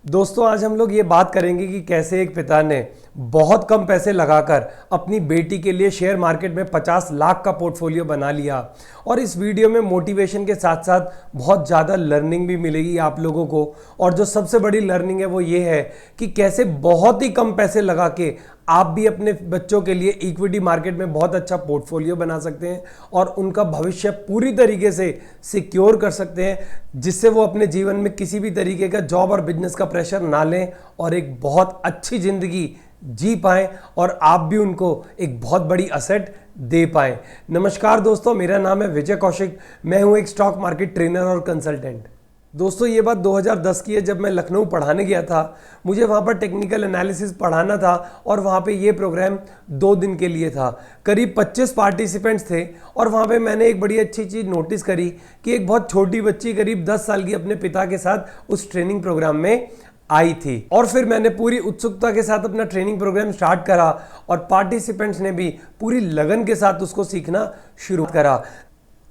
दोस्तों आज हम लोग ये बात करेंगे कि कैसे एक पिता ने बहुत कम पैसे लगाकर अपनी बेटी के लिए शेयर मार्केट में 50 लाख का पोर्टफोलियो बना लिया। और इस वीडियो में मोटिवेशन के साथ साथ बहुत ज़्यादा लर्निंग भी मिलेगी आप लोगों को। और जो सबसे बड़ी लर्निंग है वो ये है कि कैसे बहुत ही कम पैसे लगा के आप भी अपने बच्चों के लिए इक्विटी मार्केट में बहुत अच्छा पोर्टफोलियो बना सकते हैं और उनका भविष्य पूरी तरीके से सिक्योर कर सकते हैं, जिससे वो अपने जीवन में किसी भी तरीके का जॉब और बिजनेस का प्रेशर ना लें और एक बहुत अच्छी ज़िंदगी जी पाएं और आप भी उनको एक बहुत बड़ी असेट दे पाएं। नमस्कार दोस्तों, मेरा नाम है विजय कौशिक। मैं हूं एक स्टॉक मार्केट ट्रेनर और कंसल्टेंट। दोस्तों ये बात 2010 की है, जब मैं लखनऊ पढ़ाने गया था। मुझे वहाँ पर टेक्निकल एनालिसिस पढ़ाना था और वहाँ पे ये प्रोग्राम 2 दिन के लिए था। करीब 25 पार्टिसिपेंट्स थे और वहाँ पे मैंने एक बड़ी अच्छी चीज़ नोटिस करी कि एक बहुत छोटी बच्ची करीब 10 साल की अपने पिता के साथ उस ट्रेनिंग प्रोग्राम में आई थी। और फिर मैंने पूरी उत्सुकता के साथ अपना ट्रेनिंग प्रोग्राम स्टार्ट करा और पार्टिसिपेंट्स ने भी पूरी लगन के साथ उसको सीखना शुरू करा।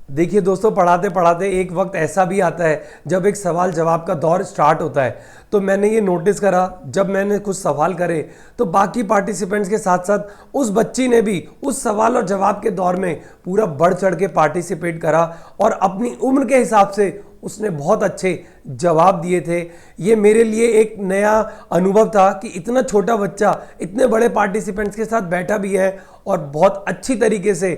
देखिए दोस्तों, पढ़ाते पढ़ाते एक वक्त ऐसा भी आता है जब एक सवाल जवाब का दौर स्टार्ट होता है। तो मैंने ये नोटिस करा, जब मैंने कुछ सवाल करे तो बाकी पार्टिसिपेंट्स के साथ साथ उस बच्ची ने भी उस सवाल और जवाब के दौर में पूरा बढ़ चढ़ के पार्टिसिपेट करा और अपनी उम्र के हिसाब से उसने बहुत अच्छे जवाब दिए थे। ये मेरे लिए एक नया अनुभव था कि इतना छोटा बच्चा इतने बड़े पार्टिसिपेंट्स के साथ बैठा भी है और बहुत अच्छी तरीके से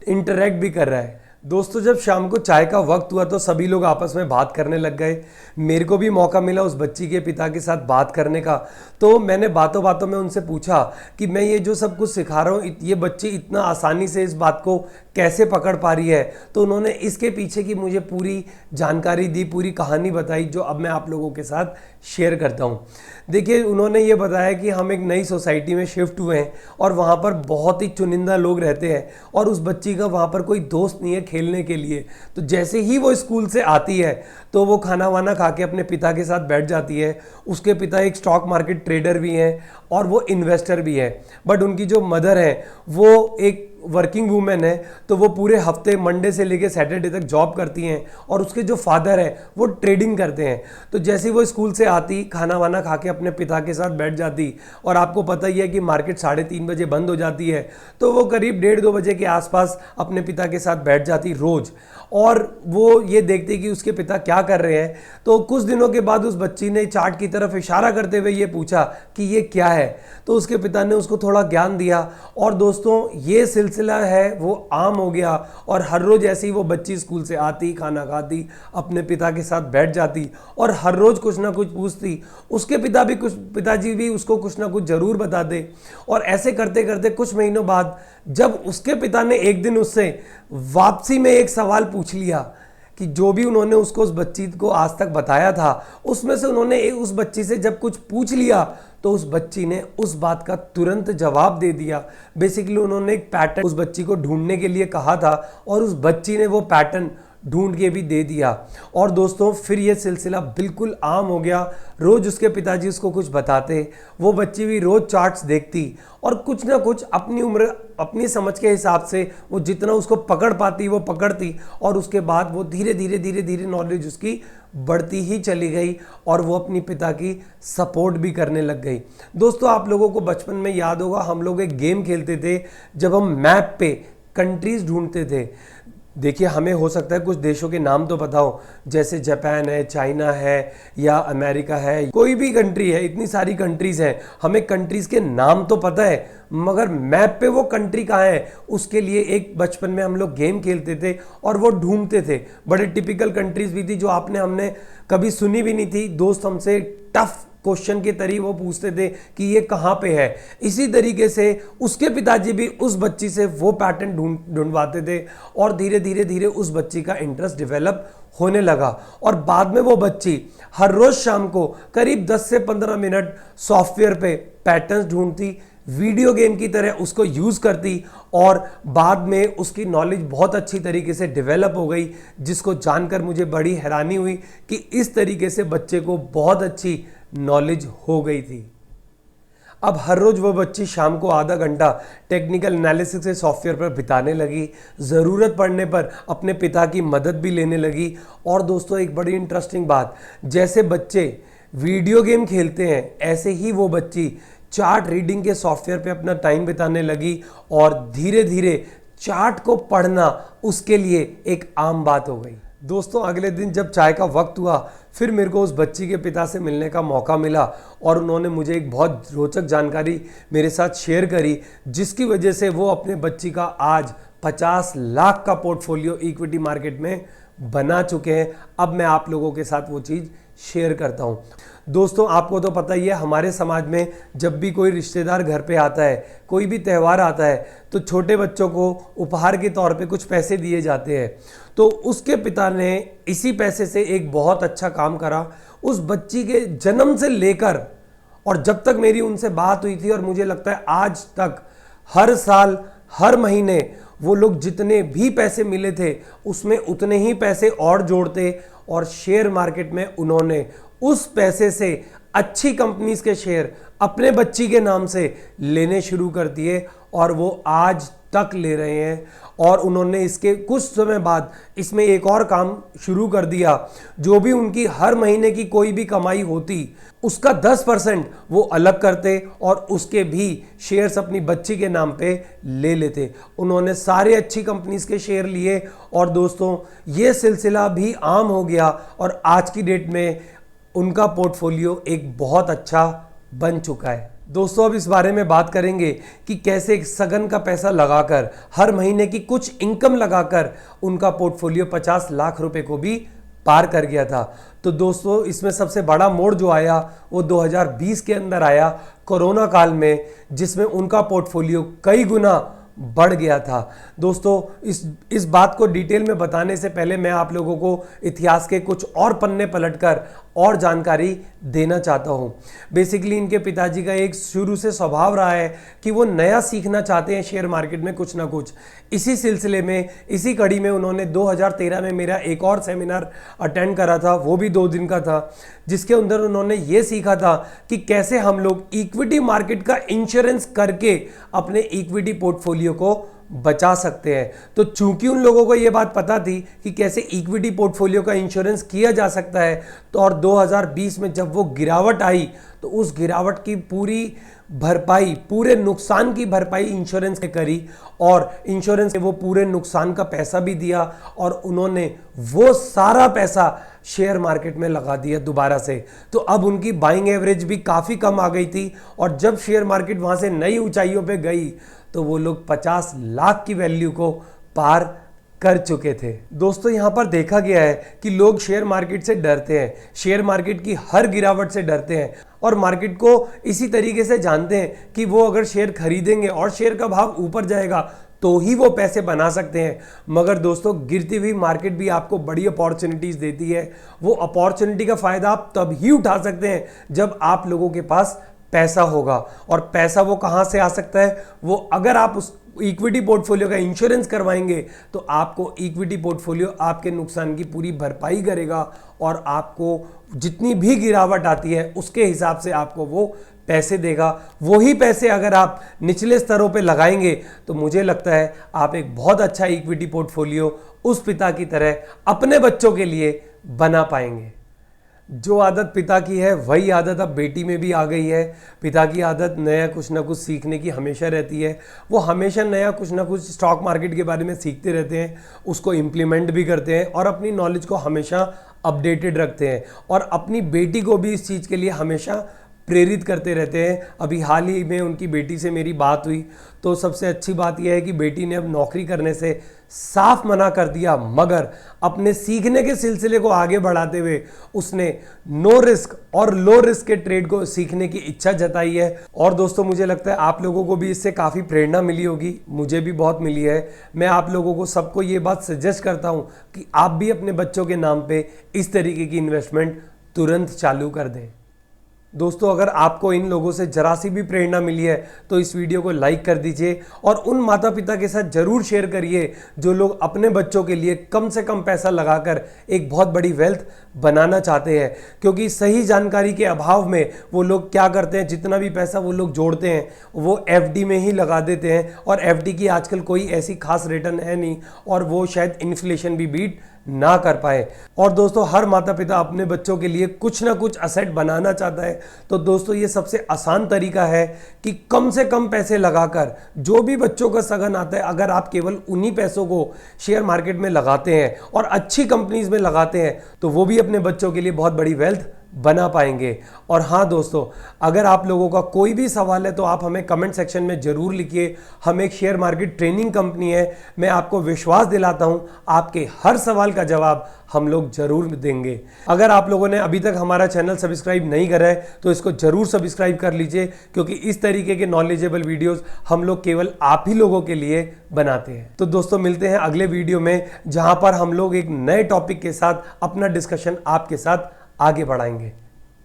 इंटरेक्ट भी कर रहा है। दोस्तों जब शाम को चाय का वक्त हुआ तो सभी लोग आपस में बात करने लग गए। मेरे को भी मौका मिला उस बच्ची के पिता के साथ बात करने का। तो मैंने बातों बातों में उनसे पूछा कि मैं ये जो सब कुछ सिखा रहा हूँ, ये बच्ची इतना आसानी से इस बात को कैसे पकड़ पा रही है। तो उन्होंने इसके पीछे की मुझे पूरी जानकारी दी, पूरी कहानी बताई, जो अब मैं आप लोगों के साथ शेयर करता हूँ। देखिए, उन्होंने ये बताया कि हम एक नई सोसाइटी में शिफ्ट हुए हैं और वहाँ पर बहुत ही चुनिंदा लोग रहते हैं और उस बच्ची का वहाँ पर कोई दोस्त नहीं है खेलने के लिए। तो जैसे ही वो स्कूल से आती है तो वो खाना वाना खा के अपने पिता के साथ बैठ जाती है। उसके पिता एक स्टॉक मार्केट ट्रेडर भी हैं और वो इन्वेस्टर भी है। बट उनकी जो मदर है वो एक वर्किंग वूमेन है, तो वो पूरे हफ्ते मंडे से लेकर सैटरडे तक जॉब करती हैं और उसके जो फादर है वो ट्रेडिंग करते हैं। तो जैसे ही वो स्कूल से आती, खाना वाना खा के अपने पिता के साथ बैठ जाती और आपको पता ही है कि मार्केट 3:30 बजे बंद हो जाती है, तो वो करीब 1:30-2 बजे के आसपास अपने पिता के साथ बैठ जाती रोज़। और वो ये देखती कि उसके पिता क्या कर रहे हैं। तो कुछ दिनों के बाद उस बच्ची ने चार्ट की तरफ इशारा करते हुए ये पूछा कि ये क्या है। तो उसके पिता ने उसको थोड़ा ज्ञान दिया और दोस्तों ये सिलसिला है वो आम हो गया। और हर रोज़ ऐसे ही वो बच्ची स्कूल से आती, खाना खाती, अपने पिता के साथ बैठ जाती और हर रोज़ कुछ ना कुछ पूछती। उसके पिताजी भी उसको कुछ ना कुछ ज़रूर बताते। और ऐसे करते करते कुछ महीनों बाद जब उसके पिता ने एक दिन उससे वापसी में एक सवाल पूछ लिया कि जो भी उन्होंने उसको उस बच्ची को आज तक बताया था उसमें से उन्होंने उस बच्ची से जब कुछ पूछ लिया तो उस बच्ची ने उस बात का तुरंत जवाब दे दिया। बेसिकली उन्होंने एक पैटर्न उस बच्ची को ढूंढने के लिए कहा था और उस बच्ची ने वो पैटर्न ढूंढ के भी दे दिया। और दोस्तों फिर ये सिलसिला बिल्कुल आम हो गया। रोज़ उसके पिताजी उसको कुछ बताते, वो बच्ची भी रोज़ चार्ट्स देखती और कुछ ना कुछ अपनी उम्र अपनी समझ के हिसाब से वो जितना उसको पकड़ पाती वो पकड़ती। और उसके बाद वो धीरे धीरे नॉलेज उसकी बढ़ती ही चली गई और वो अपनी पिता की सपोर्ट भी करने लग गई। दोस्तों आप लोगों को बचपन में याद होगा, हम लोग एक गेम खेलते थे जब हम मैप पे कंट्रीज ढूंढते थे। देखिए, हमें हो सकता है कुछ देशों के नाम तो पता हो, जैसे जापान है, चाइना है या अमेरिका है, कोई भी कंट्री है, इतनी सारी कंट्रीज हैं। हमें कंट्रीज के नाम तो pता है मगर मैप पे वो कंट्री कहाँ है उसके लिए एक बचपन में हम लोग गेम खेलते थे और वो ढूंढते थे। बड़े टिपिकल कंट्रीज भी थी जो हमने कभी सुनी भी नहीं थी। दोस्त हमसे टफ क्वेश्चन के तरीके वो पूछते थे कि ये कहाँ पे है। इसी तरीके से उसके पिताजी भी उस बच्ची से वो पैटर्न ढूंढवाते थे और धीरे धीरे उस बच्ची का इंटरेस्ट डेवलप होने लगा। और बाद में वो बच्ची हर रोज़ शाम को करीब 10 से 15 मिनट सॉफ्टवेयर पे पैटर्न्स ढूंढती, वीडियो गेम की तरह उसको यूज़ करती और बाद में उसकी नॉलेज बहुत अच्छी तरीके से डेवलप हो गई, जिसको जानकर मुझे बड़ी हैरानी हुई कि इस तरीके से बच्चे को बहुत अच्छी नॉलेज हो गई थी। अब हर रोज़ वो बच्ची शाम को आधा घंटा टेक्निकल एनालिसिस के सॉफ्टवेयर पर बिताने लगी, ज़रूरत पड़ने पर अपने पिता की मदद भी लेने लगी। और दोस्तों एक बड़ी इंटरेस्टिंग बात, जैसे बच्चे वीडियो गेम खेलते हैं, ऐसे ही वो बच्ची चार्ट रीडिंग के सॉफ्टवेयर पे अपना टाइम बिताने लगी और धीरे धीरे चार्ट को पढ़ना उसके लिए एक आम बात हो गई। दोस्तों, अगले दिन जब चाय का वक्त हुआ, फिर मेरे को उस बच्ची के पिता से मिलने का मौका मिला और उन्होंने मुझे एक बहुत रोचक जानकारी मेरे साथ शेयर करी, जिसकी वजह से वो अपने बच्ची का आज 50 लाख का पोर्टफोलियो इक्विटी मार्केट में बना चुके हैं। अब मैं आप लोगों के साथ वो चीज़ शेयर करता हूँ। दोस्तों, आपको तो पता ही है, हमारे समाज में जब भी कोई रिश्तेदार घर पे आता है, कोई भी त्यौहार आता है, तो छोटे बच्चों को उपहार के तौर पे कुछ पैसे दिए जाते हैं। तो उसके पिता ने इसी पैसे से एक बहुत अच्छा काम करा। उस बच्ची के जन्म से लेकर और जब तक मेरी उनसे बात हुई थी, और मुझे लगता है आज तक, हर साल हर महीने वो लोग जितने भी पैसे मिले थे उसमें उतने ही पैसे और जोड़ते और शेयर मार्केट में उन्होंने उस पैसे से अच्छी कंपनीज के शेयर अपने बच्ची के नाम से लेने शुरू कर दिए और वो आज तक ले रहे हैं। और उन्होंने इसके कुछ समय बाद इसमें एक और काम शुरू कर दिया, जो भी उनकी हर महीने की कोई भी कमाई होती उसका 10% वो अलग करते और उसके भी शेयर्स अपनी बच्ची के नाम पे ले लेते। उन्होंने सारे अच्छी कंपनीज के शेयर लिए और दोस्तों, ये सिलसिला भी आम हो गया और आज की डेट में उनका पोर्टफोलियो एक बहुत अच्छा बन चुका है। दोस्तों, अब इस बारे में बात करेंगे कि कैसे एक सगन का पैसा लगाकर, हर महीने की कुछ इनकम लगाकर उनका पोर्टफोलियो 50 लाख रुपए को भी पार कर गया था। तो दोस्तों, इसमें सबसे बड़ा मोड़ जो आया वो 2020 के अंदर आया, कोरोना काल में, जिसमें उनका पोर्टफोलियो कई गुना बढ़ गया था। दोस्तों, इस बात को डिटेल में बताने से पहले मैं आप लोगों को इतिहास के कुछ और पन्ने पलटकर और जानकारी देना चाहता हूँ। बेसिकली इनके पिताजी का एक शुरू से स्वभाव रहा है कि वो नया सीखना चाहते हैं शेयर मार्केट में कुछ ना कुछ। इसी सिलसिले में, इसी कड़ी में उन्होंने 2013 में मेरा एक और सेमिनार अटेंड करा था, वो भी 2 दिन का था, जिसके अंदर उन्होंने ये सीखा था कि कैसे हम लोग इक्विटी मार्केट का इंश्योरेंस करके अपने इक्विटी पोर्टफोलियो को बचा सकते हैं। तो चूंकि उन लोगों को यह बात पता थी कि कैसे इक्विटी पोर्टफोलियो का इंश्योरेंस किया जा सकता है, तो और 2020 में जब वो गिरावट आई तो उस गिरावट की पूरी भरपाई, पूरे नुकसान की भरपाई इंश्योरेंस ने करी और इंश्योरेंस ने वो पूरे नुकसान का पैसा भी दिया और उन्होंने वो सारा पैसा शेयर मार्केट में लगा दिया दोबारा से। तो अब उनकी बाइंग एवरेज भी काफ़ी कम आ गई थी और जब शेयर मार्केट वहाँ से नई ऊंचाइयों पे गई तो वो लोग 50 लाख की वैल्यू को पार कर चुके थे। दोस्तों, यहाँ पर देखा गया है कि लोग शेयर मार्केट से डरते हैं, शेयर मार्केट की हर गिरावट से डरते हैं और मार्केट को इसी तरीके से जानते हैं कि वो अगर शेयर खरीदेंगे और शेयर का भाव ऊपर जाएगा तो ही वो पैसे बना सकते हैं। मगर दोस्तों, गिरती हुई मार्केट भी आपको बड़ी अपॉर्चुनिटीज़ देती है। वो अपॉर्चुनिटी का फ़ायदा आप तब ही उठा सकते हैं जब आप लोगों के पास पैसा होगा। और पैसा वो कहाँ से आ सकता है? वो अगर आप उस इक्विटी पोर्टफोलियो का इंश्योरेंस करवाएंगे तो आपको इक्विटी पोर्टफोलियो आपके नुकसान की पूरी भरपाई करेगा और आपको जितनी भी गिरावट आती है उसके हिसाब से आपको वो पैसे देगा। वही पैसे अगर आप निचले स्तरों पे लगाएंगे तो मुझे लगता है आप एक बहुत अच्छा इक्विटी पोर्टफोलियो उस पिता की तरह अपने बच्चों के लिए बना पाएंगे। जो आदत पिता की है वही आदत अब बेटी में भी आ गई है। पिता की आदत नया कुछ ना कुछ सीखने की हमेशा रहती है। वो हमेशा नया कुछ ना कुछ स्टॉक मार्केट के बारे में सीखते रहते हैं, उसको इम्प्लीमेंट भी करते हैं और अपनी नॉलेज को हमेशा अपडेटेड रखते हैं और अपनी बेटी को भी इस चीज़ के लिए हमेशा प्रेरित करते रहते हैं। अभी हाल ही में उनकी बेटी से मेरी बात हुई तो सबसे अच्छी बात यह है कि बेटी ने अब नौकरी करने से साफ मना कर दिया, मगर अपने सीखने के सिलसिले को आगे बढ़ाते हुए उसने नो रिस्क और लो रिस्क के ट्रेड को सीखने की इच्छा जताई है। और दोस्तों, मुझे लगता है आप लोगों को भी इससे काफ़ी प्रेरणा मिली होगी, मुझे भी बहुत मिली है। मैं आप लोगों को सबको ये बात सजेस्ट करता हूँ कि आप भी अपने बच्चों के नाम पे इस तरीके की इन्वेस्टमेंट तुरंत चालू कर दें। दोस्तों, अगर आपको इन लोगों से जरा सी भी प्रेरणा मिली है तो इस वीडियो को लाइक कर दीजिए और उन माता पिता के साथ जरूर शेयर करिए जो लोग अपने बच्चों के लिए कम से कम पैसा लगाकर एक बहुत बड़ी वेल्थ बनाना चाहते हैं। क्योंकि सही जानकारी के अभाव में वो लोग क्या करते हैं, जितना भी पैसा वो लोग जोड़ते हैं वो एफडी में ही लगा देते हैं और एफडी की आजकल कोई ऐसी खास रिटर्न है नहीं और वो शायद इन्फ्लेशन भी बीट ना कर पाए। और दोस्तों हर माता पिता अपने बच्चों के लिए कुछ ना कुछ असेट बनाना चाहता है। तो दोस्तों ये सबसे आसान तरीका है कि कम से कम पैसे लगाकर जो भी बच्चों का सगन आता है, अगर आप केवल उन्हीं पैसों को शेयर मार्केट में लगाते हैं और अच्छी कंपनीज में लगाते हैं तो वो भी अपने बच्चों के लिए बहुत बड़ी वेल्थ बना पाएंगे। और हाँ दोस्तों, अगर आप लोगों का कोई भी सवाल है तो आप हमें कमेंट सेक्शन में ज़रूर लिखिए। हम एक शेयर मार्केट ट्रेनिंग कंपनी है, मैं आपको विश्वास दिलाता हूँ आपके हर सवाल का जवाब हम लोग जरूर देंगे। अगर आप लोगों ने अभी तक हमारा चैनल सब्सक्राइब नहीं करा है तो इसको जरूर सब्सक्राइब कर लीजिए, क्योंकि इस तरीके के नॉलेजेबल वीडियोस हम लोग केवल आप ही लोगों के लिए बनाते हैं। तो दोस्तों मिलते हैं अगले वीडियो में, जहां पर हम लोग एक नए टॉपिक के साथ अपना डिस्कशन आपके साथ आगे बढ़ाएंगे।